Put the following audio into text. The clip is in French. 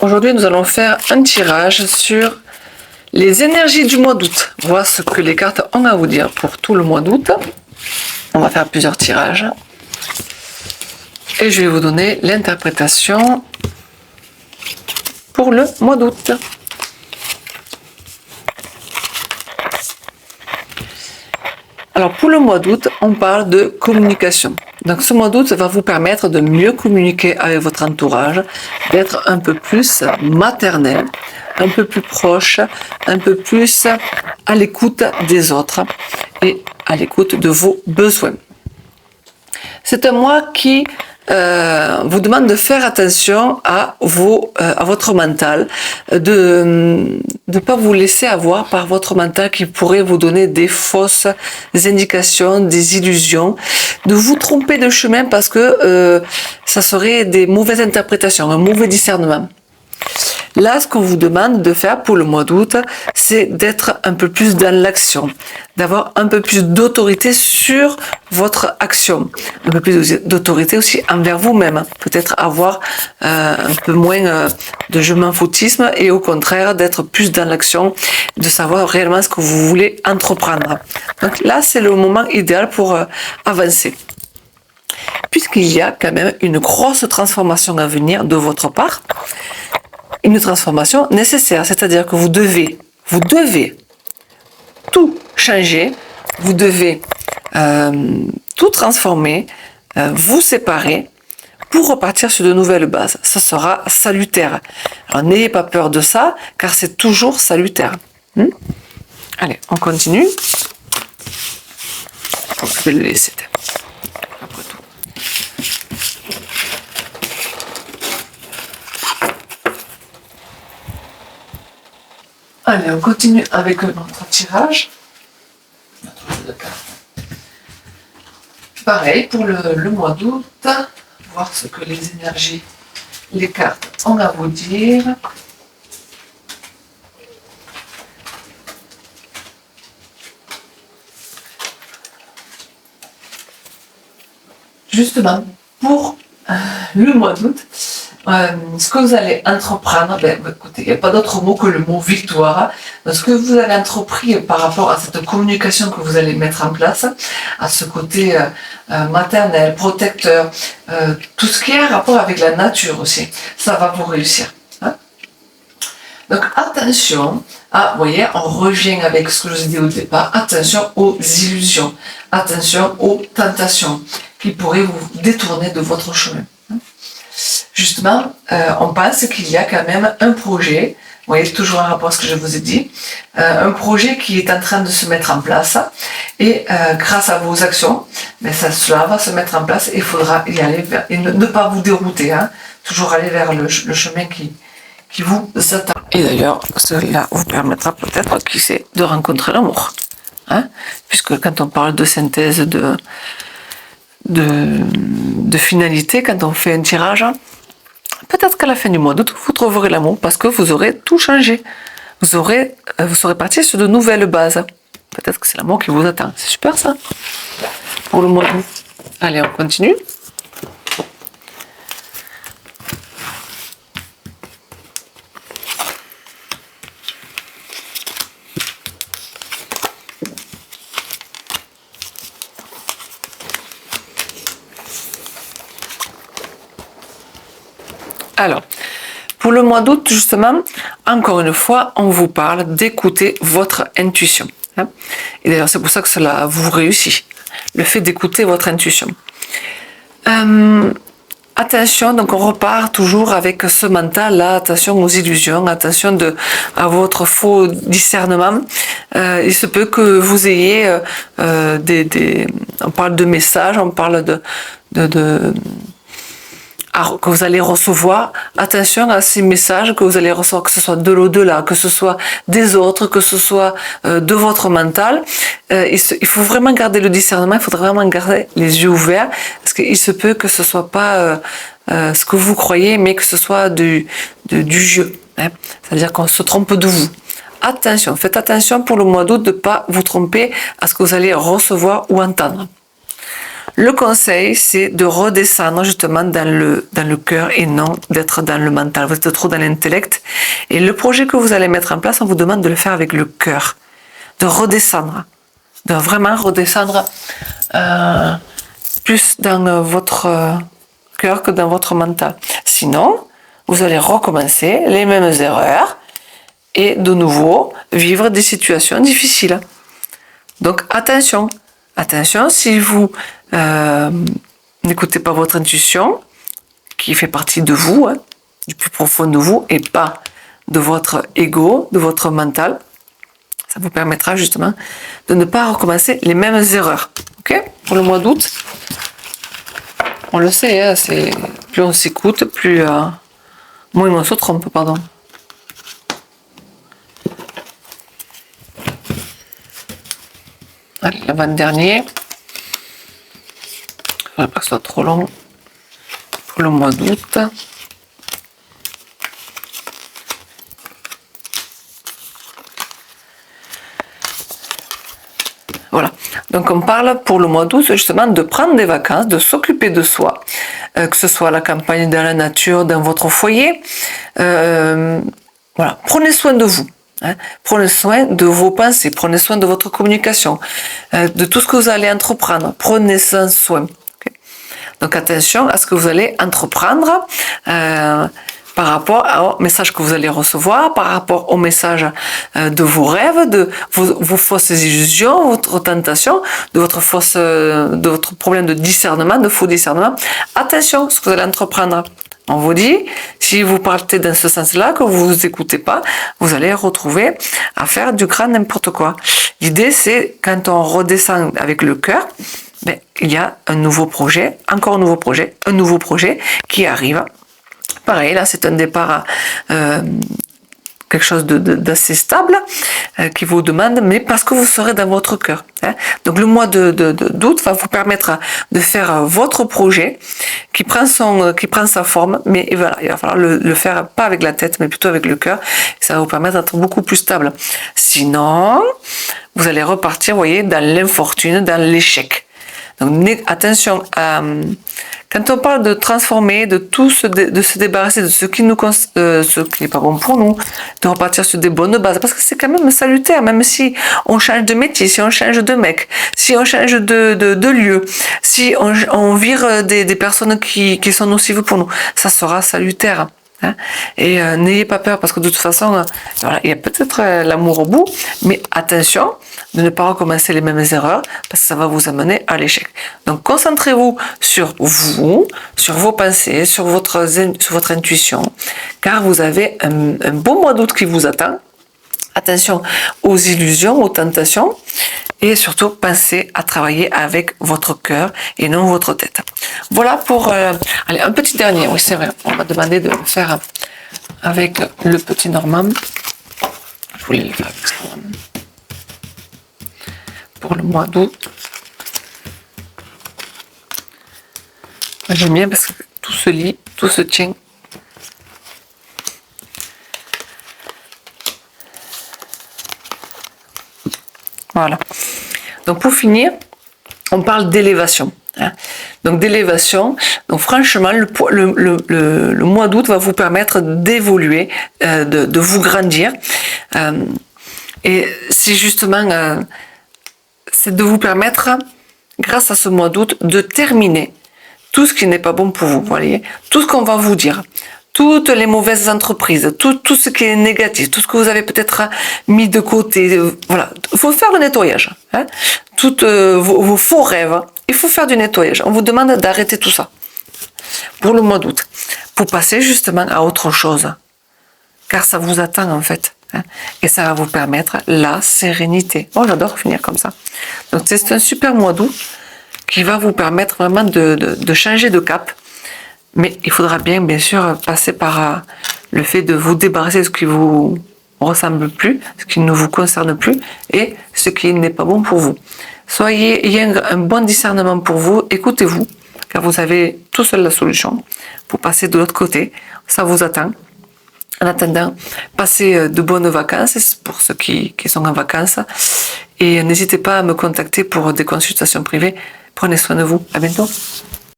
Aujourd'hui, nous allons faire un tirage sur les énergies du mois d'août. Voir ce que les cartes ont à vous dire pour tout le mois d'août. On va faire plusieurs tirages. Et je vais vous donner l'interprétation pour le mois d'août. Alors pour le mois d'août, on parle de communication. Donc ce mois d'août va vous permettre de mieux communiquer avec votre entourage, d'être un peu plus maternel, un peu plus proche, un peu plus à l'écoute des autres et à l'écoute de vos besoins. C'est un mois qui vous demande de faire attention à votre mental, de ne pas vous laisser avoir par votre mental qui pourrait vous donner des fausses indications, des illusions, de vous tromper de chemin parce que ça serait des mauvaises interprétations, un mauvais discernement. Là, ce qu'on vous demande de faire pour le mois d'août, c'est d'être un peu plus dans l'action, d'avoir un peu plus d'autorité sur votre action, un peu plus d'autorité aussi envers vous-même, peut-être avoir un peu moins de je m'en foutisme et au contraire d'être plus dans l'action, de savoir réellement ce que vous voulez entreprendre. Donc là, c'est le moment idéal pour avancer. Puisqu'il y a quand même une grosse transformation à venir de votre part, une transformation nécessaire, c'est-à-dire que vous devez tout changer, vous devez tout transformer, vous séparer pour repartir sur de nouvelles bases. Ça sera salutaire. Alors n'ayez pas peur de ça, car c'est toujours salutaire. Allez, on continue. Je vais le laisser. Après tout. Allez, on continue avec notre tirage. Pareil pour le mois d'août, voir ce que les énergies, les cartes ont à vous dire. Justement, pour le mois d'août, ce que vous allez entreprendre, écoutez, il n'y a pas d'autre mot que le mot victoire. Donc, ce que vous avez entrepris par rapport à cette communication que vous allez mettre en place, à ce côté maternel, protecteur, tout ce qui a un rapport avec la nature aussi, ça va vous réussir. Hein. Donc attention, vous voyez, on revient avec ce que je vous ai dit au départ, attention aux illusions, attention aux tentations qui pourraient vous détourner de votre chemin. Justement, on pense qu'il y a quand même un projet, vous voyez, toujours en rapport à ce que je vous ai dit, un projet qui est en train de se mettre en place et grâce à vos actions, cela va se mettre en place et il faudra y aller vers, et ne pas vous dérouter, hein, toujours aller vers le chemin qui vous attend. Et d'ailleurs, cela vous permettra peut-être, qui sait, de rencontrer l'amour. Hein, puisque quand on parle de synthèse, de finalité, quand on fait un tirage, peut-être qu'à la fin du mois d'août, vous trouverez l'amour parce que vous aurez tout changé. Vous serez parti sur de nouvelles bases. Peut-être que c'est l'amour qui vous attend. C'est super ça, pour le mois d'août. Allez, on continue. Alors, pour le mois d'août, justement, encore une fois, on vous parle d'écouter votre intuition. Hein. Et d'ailleurs, c'est pour ça que cela vous réussit, le fait d'écouter votre intuition. Attention, donc on repart toujours avec ce mental-là, attention aux illusions, attention à votre faux discernement. Il se peut que vous ayez on parle de messages, on parle que vous allez recevoir, attention à ces messages que vous allez recevoir, que ce soit de l'au-delà, que ce soit des autres, que ce soit de votre mental. Il faut vraiment garder le discernement, il faudra vraiment garder les yeux ouverts, parce qu'il se peut que ce soit pas ce que vous croyez, mais que ce soit du jeu. Hein. C'est-à-dire qu'on se trompe de vous. Attention, faites attention pour le mois d'août de ne pas vous tromper à ce que vous allez recevoir ou entendre. Le conseil, c'est de redescendre justement dans le cœur et non d'être dans le mental. Vous êtes trop dans l'intellect. Et le projet que vous allez mettre en place, on vous demande de le faire avec le cœur. De redescendre. De vraiment redescendre plus dans votre cœur que dans votre mental. Sinon, vous allez recommencer les mêmes erreurs et de nouveau vivre des situations difficiles. Donc attention, si vous n'écoutez pas votre intuition, qui fait partie de vous, du plus profond de vous, et pas de votre ego, de votre mental, ça vous permettra justement de ne pas recommencer les mêmes erreurs. Ok ? Pour le mois d'août, on le sait, c'est plus on s'écoute, plus moins on se trompe, pardon. Allez, l'avant-dernier. Il ne faudrait pas que ce soit trop long pour le mois d'août. Voilà. Donc on parle pour le mois d'août justement de prendre des vacances, de s'occuper de soi, que ce soit à la campagne, dans la nature, dans votre foyer. Voilà. Prenez soin de vous. Prenez soin de vos pensées, prenez soin de votre communication, de tout ce que vous allez entreprendre. Prenez soin. Okay. Donc attention à ce que vous allez entreprendre par rapport au message que vous allez recevoir, par rapport au message de vos rêves, de vos fausses illusions, votre tentation, de votre problème de discernement, de faux discernement. Attention à ce que vous allez entreprendre. On vous dit, si vous partez dans ce sens-là, que vous vous écoutez pas, vous allez retrouver à faire du grand n'importe quoi. L'idée, c'est quand on redescend avec le cœur, il y a un nouveau projet, encore un nouveau projet qui arrive. Pareil, là, c'est un départ quelque chose d'assez stable qui vous demande, mais parce que vous serez dans votre cœur. Donc le mois d'août va vous permettre de faire votre projet qui prend sa forme, mais voilà, il va falloir le faire pas avec la tête, mais plutôt avec le cœur. Ça va vous permettre d'être beaucoup plus stable. Sinon, vous allez repartir, vous voyez, dans l'infortune, dans l'échec. Donc attention à quand on parle de transformer, de se débarrasser de ce qui n'est pas bon pour nous, de repartir sur des bonnes bases, parce que c'est quand même salutaire, même si on change de métier, si on change de mec, si on change de lieu, si on vire des personnes qui sont nocives pour nous, ça sera salutaire. Et n'ayez pas peur, parce que de toute façon, voilà, il y a peut-être l'amour au bout, mais attention de ne pas recommencer les mêmes erreurs, parce que ça va vous amener à l'échec. Donc concentrez-vous sur vous, sur vos pensées, sur votre intuition, car vous avez un beau mois d'août qui vous attend. Attention aux illusions, aux tentations, et surtout pensez à travailler avec votre cœur et non votre tête. Voilà pour allez, un petit dernier. Oui, c'est vrai, on m'a demandé de le faire avec le petit Normand. Je voulais le faire avec ça pour le mois d'août. J'aime bien parce que tout se lit, tout se tient. Voilà. Donc pour finir, on parle d'élévation. Donc d'élévation. Donc franchement, le mois d'août va vous permettre d'évoluer, de vous grandir. Et c'est justement, c'est de vous permettre, grâce à ce mois d'août, de terminer tout ce qui n'est pas bon pour vous. Vous voyez, tout ce qu'on va vous dire. Toutes les mauvaises entreprises, tout ce qui est négatif, tout ce que vous avez peut-être mis de côté, voilà, il faut faire le nettoyage. Toutes vos faux rêves, il faut faire du nettoyage. On vous demande d'arrêter tout ça pour le mois d'août, pour passer justement à autre chose, car ça vous attend en fait, et ça va vous permettre la sérénité. Oh, j'adore finir comme ça. Donc c'est un super mois d'août qui va vous permettre vraiment de changer de cap. Mais il faudra bien sûr, passer par le fait de vous débarrasser de ce qui vous ressemble plus, ce qui ne vous concerne plus, et ce qui n'est pas bon pour vous. Ayez un bon discernement pour vous, écoutez-vous, car vous avez tout seul la solution pour passer de l'autre côté. Ça vous attend. En attendant, passez de bonnes vacances pour ceux qui sont en vacances, et n'hésitez pas à me contacter pour des consultations privées Prenez soin de vous. À bientôt.